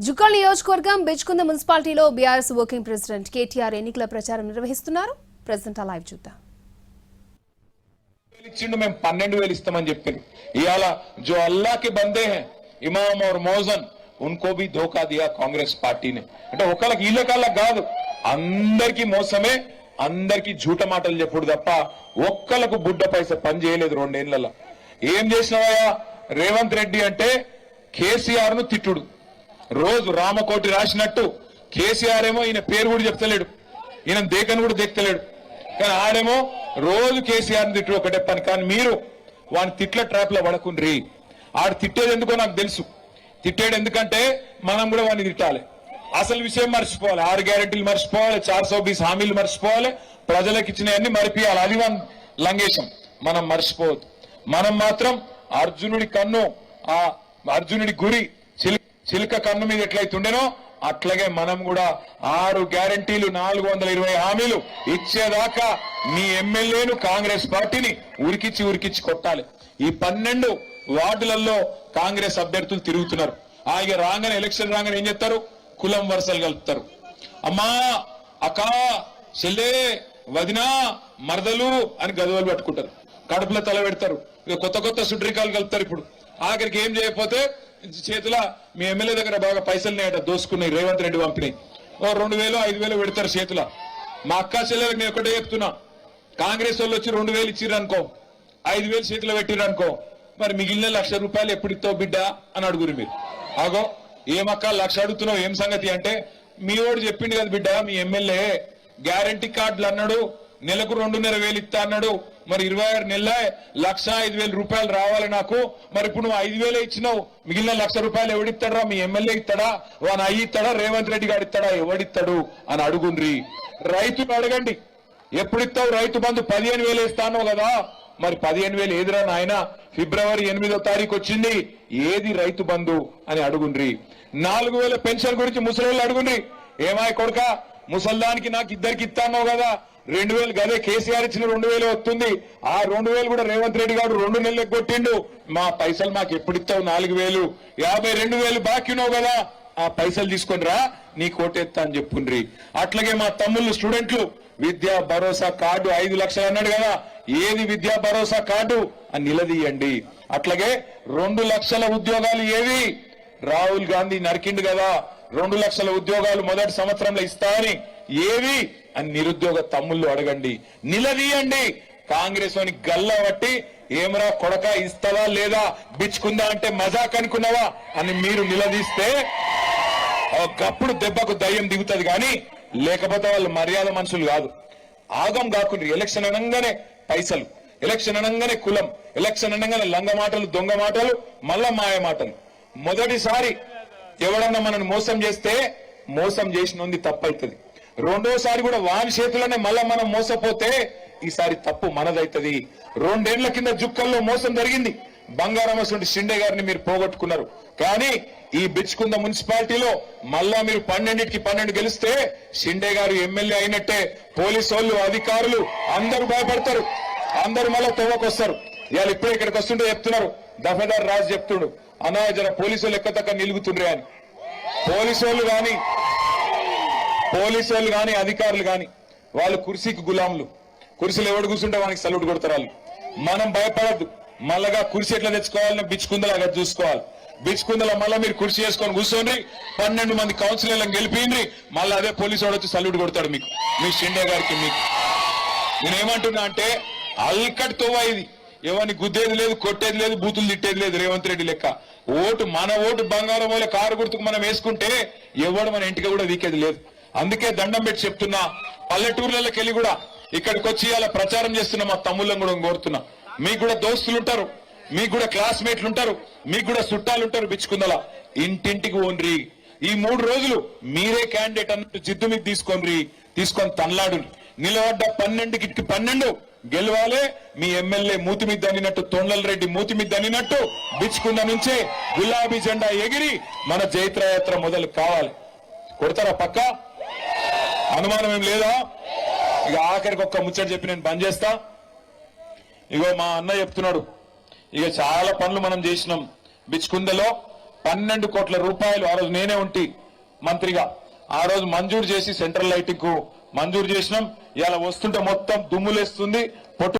జుక్కల్ నియోజకవర్గం బిచ్కుంద మున్సిపాలిటీలో BRS working president KTR ఎన్నికల ప్రచారం నిర్వహిస్తున్నారు. ప్రెసిడెంట్ లైవ్ చూద్దాం. మేము 12,000 ఇస్తామని చెప్పారు. ఇవాళ జో అల్లా కి బందే హై ఇమాం और मौजन उनको भी धोखा दिया कांग्रेस पार्टी ने. అంటే ఒకళ్ళకి ఇళ్ళకల్లా కాదు, అందరికీ మోసమే, అందరికీ झूठ మాటలు చెప్పుడు తప్ప ఒక్కలకు బుడ్డ పైస పని చేయలేదు. 2 ఏళ్లలో ఏం చేసినావా రేవంత్ రెడ్డి అంటే కేసీఆర్ ను తిట్టుడు. రోజు రామకోటి రాసినట్టు కేసీఆర్ ఏమో ఈయన పేరు కూడా చెప్తలేడు, ఈయన దేకను కూడా దేక్తలేడు. కానీ ఆడేమో రోజు కేసీఆర్ ని తిట్టుడు ఒకటే పని. కానీ మీరు వాని తిట్ల ట్రాప్ లో పడకుండ్రి. ఆడు తిట్టేది ఎందుకో నాకు తెలుసు. తిట్టేది ఎందుకంటే మనం కూడా వాడిని తిట్టాలి. అసలు విషయం మర్చిపోవాలి. 6 గ్యారెంటీలు మర్చిపోవాలి, 420 హామీలు మర్చిపోవాలి, ప్రజలకు ఇచ్చినవన్నీ మరిపియాలి. అది మన లంగేశం. మనం మర్చిపోవద్దు. మనం మాత్రం అర్జునుడి కన్ను, ఆ అర్జునుడి గురి చిలుక కన్ను మీద ఎట్లయితుండేనో అట్లాగే మనం కూడా 6 గ్యారెంటీలు 420 హామీలు ఇచ్చేదాకా మీ ఎమ్మెల్యేను కాంగ్రెస్ పార్టీని ఉరికిచ్చి కొట్టాలి. ఈ 12 వార్డులలో కాంగ్రెస్ అభ్యర్థులు తిరుగుతున్నారు. ఇక రాగానే ఎలక్షన్ రాగానే ఏం చేస్తారు? కులం వరుసలు కలుపుతారు. అమ్మా, అక్క, చెల్లె, వదినా, మరదలు అని గదవలు పట్టుకుంటారు. కడుపులో తల పెడతారు. ఇక కొత్త సుడ్రికాలు కలుపుతారు. ఇప్పుడు ఆఖరికి ఏం చేయకపోతే చేతుల మీ ఎమ్మెల్యే దగ్గర బాగా పైసలున్నాయట, దోసుకున్నాయి, రేవంత్ రెడ్డి పంపిణీ. 2,000 5,000 పెడతారు చేతుల. మా అక్క చెల్లెలకు నేను ఒకటే చెప్తున్నా, కాంగ్రెస్ వాళ్ళు వచ్చి 2,000 ఇచ్చిర్రనుకో, 5,000 చేతిలో పెట్టిర్రనుకో, మరి మిగిలిన 1,00,000 రూపాయలు ఎప్పుడు ఇస్తావు బిడ్డ అని అడుగురు మీరు. ఆగో ఏమక్క 1,00,000 అడుగుతున్నావు, ఏం సంగతి అంటే, మీ వాడు చెప్పిండు కదా బిడ్డ, మీ ఎమ్మెల్యే గ్యారంటీ కార్డులు అన్నాడు, నెలకు 2,500 ఇస్తా అన్నాడు, మరి 26 నెలల 1,05,000 రూపాయలు రావాలి నాకు, మరి ఇప్పుడు నువ్వు 5,000 ఇచ్చినావు, మిగిలిన 1,00,000 రూపాయలు ఎవడిస్తాడా? మీ ఎమ్మెల్యే ఇస్తాడా, వాని అయ్యి ఇస్తాడా, రేవంత్ రెడ్డి గారు ఇస్తాడా, ఎవడిస్తాడు అని అడుగుండ్రి. రైతును అడగండి, ఎప్పుడిస్తావు రైతు బంధు? 15,000 ఇస్తాను కదా, మరి 15,000 ఏదిరా నాయన, ఫిబ్రవరి 8వ తారీఖు వచ్చింది, ఏది రైతు బంధు అని అడుగుండ్రి. 4,000 పెన్షన్ గురించి ముసలి అడుగుండ్రి. ఏమాయి కొడుక, ముసల్దానికి నాకు ఇద్దరికి ఇస్తాను కదా, 2,000 గదే కేసీఆర్ ఇచ్చిన 2,000 వస్తుంది. ఆ 2,000 కూడా రేవంత్ రెడ్డి గారు 2 నెలలకు కొట్టిండు. మా పైసలు మాకు ఎప్పుడు ఇస్తావు? 4,000 52,000 బాకీ ఉన్నావు కదా, ఆ పైసలు తీసుకొని రా, నీ కోటెత్తా అని చెప్పుండ్రి. అట్లాగే మా తమ్ముళ్ళు స్టూడెంట్లు విద్యా భరోసా కార్డు 5 లక్షలు అన్నాడు కదా, ఏది విద్యా భరోసా కార్డు అని నిలదీయండి. అట్లాగే 2 లక్షల ఉద్యోగాలు ఏవి? రాహుల్ గాంధీ నరికిండు కదా, 2 లక్షల ఉద్యోగాలు మొదటి సంవత్సరంలో ఇస్తా అని, ఏవి అని నిరుద్యోగ తమ్ముళ్ళు అడగండి, నిలదీయండి. కాంగ్రెస్ అని గల్లా బట్టి ఏమరా కొడక ఇస్తావా లేదా, బిచ్చుకుందా అంటే మజాక్ అనుకున్నావా అని మీరు నిలదీస్తే ఒకప్పుడు దెబ్బకు దయ్యం దిగుతుంది. కానీ లేకపోతే వాళ్ళు మర్యాద మనుషులు కాదు. ఆగం కాకుండా ఎలక్షన్ అనగానే పైసలు, ఎలక్షన్ అనగానే కులం, ఎలక్షన్ అనగానే లంగ మాటలు, దొంగ మాటలు, మళ్ళా మాయ మాటలు. మొదటిసారి ఎవడన్నా మనల్ని మోసం చేస్తే మోసం చేసినోంది తప్పైతుంది. రెండోసారి కూడా వాని చేతులనే మళ్ళా మనం మోసపోతే ఈసారి తప్పు మనదైతుంది. 2 ఏళ్ల కింద జుక్కల్లో మోసం జరిగింది. బంగారం అసలు షిండే గారిని మీరు పోగొట్టుకున్నారు. కానీ ఈ బిచ్కుంద మున్సిపాలిటీలో మళ్ళా మీరు 12కి 12 గెలిస్తే షిండే గారు ఎమ్మెల్యే అయినట్టే. పోలీసు వాళ్ళు, అధికారులు అందరూ భయపడతారు, అందరూ మళ్ళా తవ్వకొస్తారు. ఇవాళ ఇప్పుడే ఇక్కడికి వస్తుంటే చెప్తున్నారు, దఫేదార్ రాజు చెప్తుడు, అన్నా జర పోలీసు వాళ్ళు ఎక్కతక్క నిలుగుతుండ్రే అని. పోలీసు వాళ్ళు కానీ అధికారులు కానీ వాళ్ళు కుర్చీకి గులాములు. కుర్చీలు ఎవడు కూర్చుంటే వానికి సల్యూట్ కొడతారు వాళ్ళు. మనం భయపడద్దు. మళ్ళగా కుర్చీ ఎట్లా తెచ్చుకోవాలని బిచ్చుకుందలా చూసుకోవాలి. బిచ్చుకుందలా మళ్ళీ మీరు కుర్చీ చేసుకొని కూర్చోండి, 12 మంది కౌన్సిలర్లను గెలిపిండ్రి, మళ్ళీ అదే పోలీసు వాడు వచ్చి సల్యూట్ కొడతాడు మీకు, మీ షిండే గారికి. మీకు నేనేమంటున్నా అంటే అల్కట్ తోవా ఇది. ఎవరిని గుద్దేది లేదు, కొట్టేది లేదు, బూతులు తిట్టేది లేదు. రేవంత్ రెడ్డి లెక్క ఓటు, మన ఓటు బంగారం వల్ల కారు గుర్తుకు మనం వేసుకుంటే ఎవడు మన ఇంటికి కూడా వీకేది లేదు. అందుకే దండం పెట్టి చెప్తున్నా, పల్లెటూర్లకి వెళ్ళి కూడా ఇక్కడికి వచ్చి అలా ప్రచారం చేస్తున్నా. మా తమ్ముళ్ళని కూడా కోరుతున్నా, మీకు కూడా దోస్తులు ఉంటారు, మీకు కూడా క్లాస్మేట్లు ఉంటారు, మీకు కూడా చుట్టాలు ఉంటారు. బిచ్చుకుందలా ఇంటింటికి ఓన్రి. ఈ 3 రోజులు మీరే క్యాండిడేట్ అన్నట్టు జిద్దు మీద తీసుకొని తనలాడు. నిలబడ్డ 12కి 12 గెలవాలే. మీ ఎమ్మెల్యే మూతి మీద దన్నినట్టు, తొండల రెడ్డి మూతి మీద దన్నినట్టు బిచ్చుకుంద నుంచే గులాబీ జెండా ఎగిరి మన జైత్రయాత్ర మొదలు కావాలి. కొడతారా పక్క? అనుమానం ఏం లేదా? ఇక ఆఖరికి ఒక్క ముచ్చట చెప్పి నేను బంద్ చేస్తా. ఇగో మా అన్న చెప్తున్నాడు, ఇక చాలా పనులు మనం చేసినాం. బిచ్చుకుందలో 12 కోట్ల రూపాయలు ఆ రోజు నేనే ఉంటి మంత్రిగా ఆ రోజు మంజూరు చేసి సెంట్రల్ లైటింగ్ కు మంజూరు చేసినాం. ఇలా వస్తుంటే మొత్తం దుమ్ములేస్తుంది.